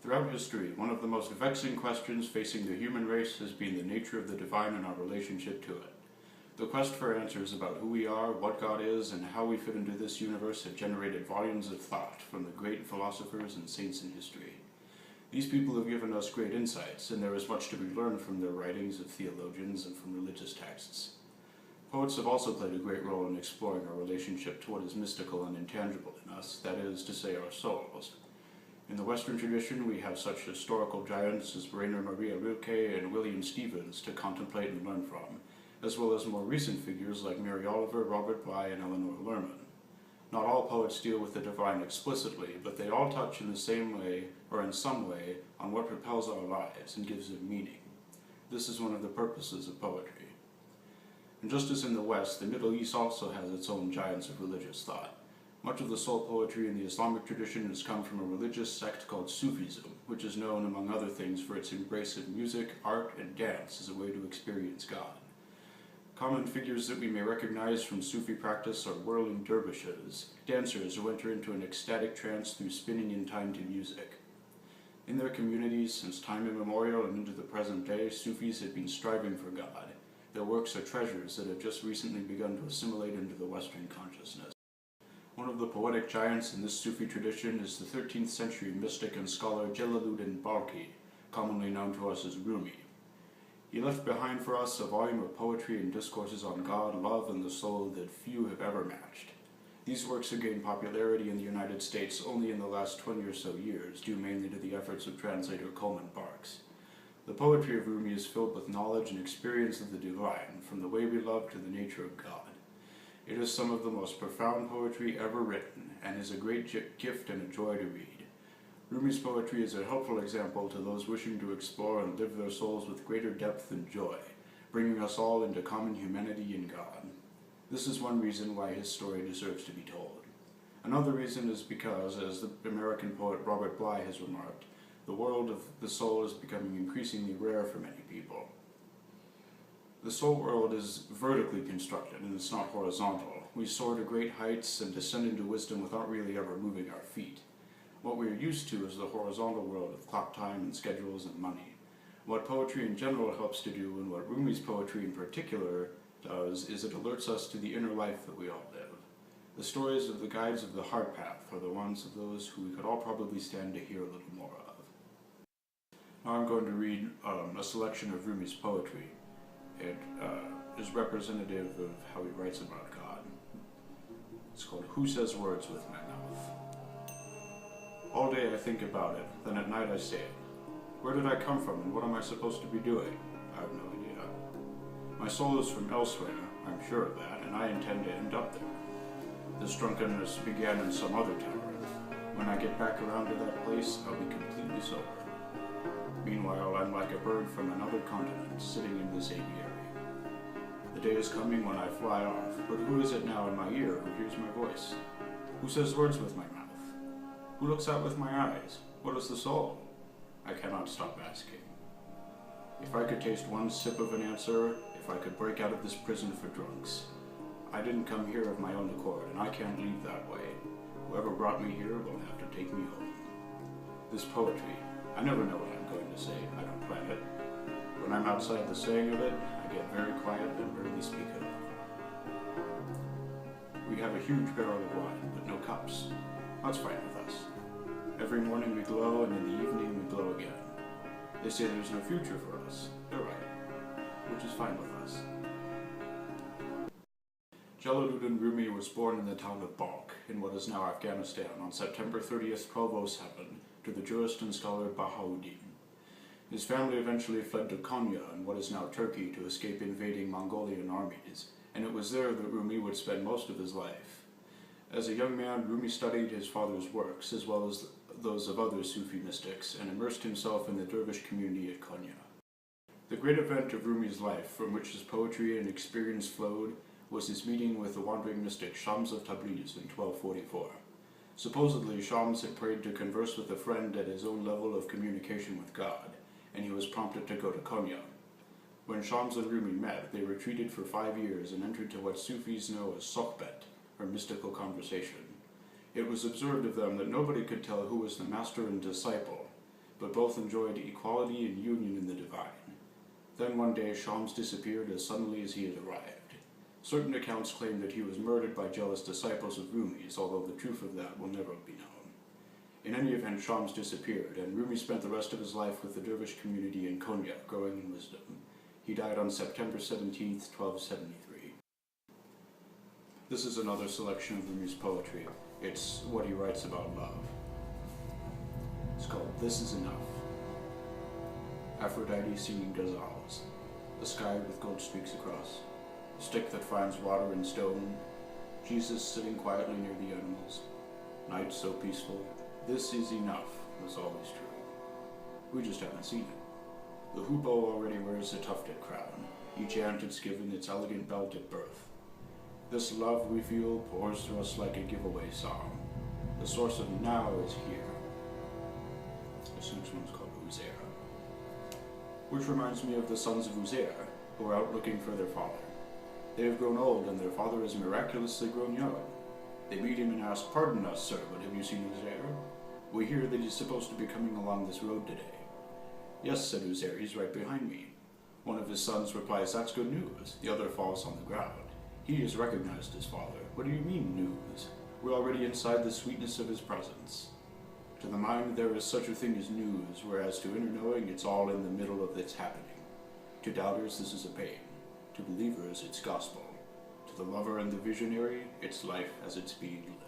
Throughout history, one of the most vexing questions facing the human race has been the nature of the divine and our relationship to it. The quest for answers about who we are, what God is, and how we fit into this universe have generated volumes of thought from the great philosophers and saints in history. These people have given us great insights, and there is much to be learned from their writings of theologians and from religious texts. Poets have also played a great role in exploring our relationship to what is mystical and intangible in us, that is to say, our souls. In the Western tradition, we have such historical giants as Rainer Maria Rilke and William Stevens to contemplate and learn from, as well as more recent figures like Mary Oliver, Robert Bly, and Eleanor Lerman. Not all poets deal with the divine explicitly, but they all touch in the same way, or in some way, on what propels our lives and gives them meaning. This is one of the purposes of poetry. And just as in the West, the Middle East also has its own giants of religious thought. Much of the soul poetry in the Islamic tradition has come from a religious sect called Sufism, which is known, among other things, for its embrace of music, art, and dance as a way to experience God. Common figures that we may recognize from Sufi practice are whirling dervishes, dancers who enter into an ecstatic trance through spinning in time to music. In their communities, since time immemorial and into the present day, Sufis have been striving for God. Their works are treasures that have just recently begun to assimilate into the Western consciousness. One of the poetic giants in this Sufi tradition is the 13th century mystic and scholar Jalaluddin Balkhi, commonly known to us as Rumi. He left behind for us a volume of poetry and discourses on God, love, and the soul that few have ever matched. These works have gained popularity in the United States only in the last 20 or so years, due mainly to the efforts of translator Coleman Barks. The poetry of Rumi is filled with knowledge and experience of the divine, from the way we love to the nature of God. It is some of the most profound poetry ever written, and is a great gift and a joy to read. Rumi's poetry is a helpful example to those wishing to explore and live their souls with greater depth and joy, bringing us all into common humanity in God. This is one reason why his story deserves to be told. Another reason is because, as the American poet Robert Bly has remarked, the world of the soul is becoming increasingly rare for many people. The soul world is vertically constructed, and it's not horizontal. We soar to great heights and descend into wisdom without really ever moving our feet. What we are used to is the horizontal world of clock time and schedules and money. What poetry in general helps to do, and what Rumi's poetry in particular does, is it alerts us to the inner life that we all live. The stories of the guides of the heart path are the ones of those who we could all probably stand to hear a little more of. Now I'm going to read a selection of Rumi's poetry. It is representative of how he writes about God. It's called Who Says Words with My Mouth. All day I think about it, then at night I say it. Where did I come from and what am I supposed to be doing? I have no idea. My soul is from elsewhere, I'm sure of that, and I intend to end up there. This drunkenness began in some other tavern. When I get back around to that place, I'll be completely sober. Meanwhile, I'm like a bird from another continent, sitting in this aviary. The day is coming when I fly off, but who is it now in my ear who hears my voice? Who says words with my mouth? Who looks out with my eyes? What is the soul? I cannot stop asking. If I could taste one sip of an answer, if I could break out of this prison for drunks. I didn't come here of my own accord, and I can't leave that way. Whoever brought me here will have to take me home. This poetry, I never know what I'm going to say. I don't plan it. When I'm outside the saying of it, I get very quiet and rarely speak at all. We have a huge barrel of wine, but no cups. That's fine with us. Every morning we glow, and in the evening we glow again. They say there's no future for us. They're right, which is fine with us. Jalaluddin Rumi was born in the town of Balkh, in what is now Afghanistan, on September 30th, 1207, to the jurist and scholar Bahauddin. His family eventually fled to Konya, in what is now Turkey, to escape invading Mongolian armies, and it was there that Rumi would spend most of his life. As a young man, Rumi studied his father's works, as well as those of other Sufi mystics, and immersed himself in the dervish community at Konya. The great event of Rumi's life, from which his poetry and experience flowed, was his meeting with the wandering mystic Shams of Tabriz in 1244. Supposedly, Shams had prayed to converse with a friend at his own level of communication with God, and he was prompted to go to Konya. When Shams and Rumi met, they retreated for 5 years and entered to what Sufis know as sohbet, or mystical conversation. It was observed of them that nobody could tell who was the master and disciple, but both enjoyed equality and union in the divine. Then one day Shams disappeared as suddenly as he had arrived. Certain accounts claim that he was murdered by jealous disciples of Rumi's, although the truth of that will never be known. In any event, Shams disappeared, and Rumi spent the rest of his life with the dervish community in Konya, growing in wisdom. He died on September 17, 1273. This is another selection of Rumi's poetry. It's what he writes about love. It's called This Is Enough. Aphrodite singing ghazals. The sky with gold streaks across. A stick that finds water in stone. Jesus sitting quietly near the animals. Night so peaceful. This is enough was always true. We just haven't seen it. The hoopoe already wears a tufted crown. Each ant is given its elegant belt at birth. This love we feel pours through us like a giveaway song. The source of now is here. This next one's called Uzair. Which reminds me of the sons of Uzair, who are out looking for their father. They have grown old, and their father has miraculously grown young. They meet him and ask, "Pardon us, sir, but have you seen Uzair? We hear that he's supposed to be coming along this road today." "Yes," said Uzair, "he's right behind me." One of his sons replies, "That's good news." The other falls on the ground. He has recognized his father. "What do you mean, news? We're already inside the sweetness of his presence." To the mind there is such a thing as news, whereas to inner knowing it's all in the middle of its happening. To doubters this is a pain. To believers it's gospel. To the lover and the visionary, it's life as it's being lived.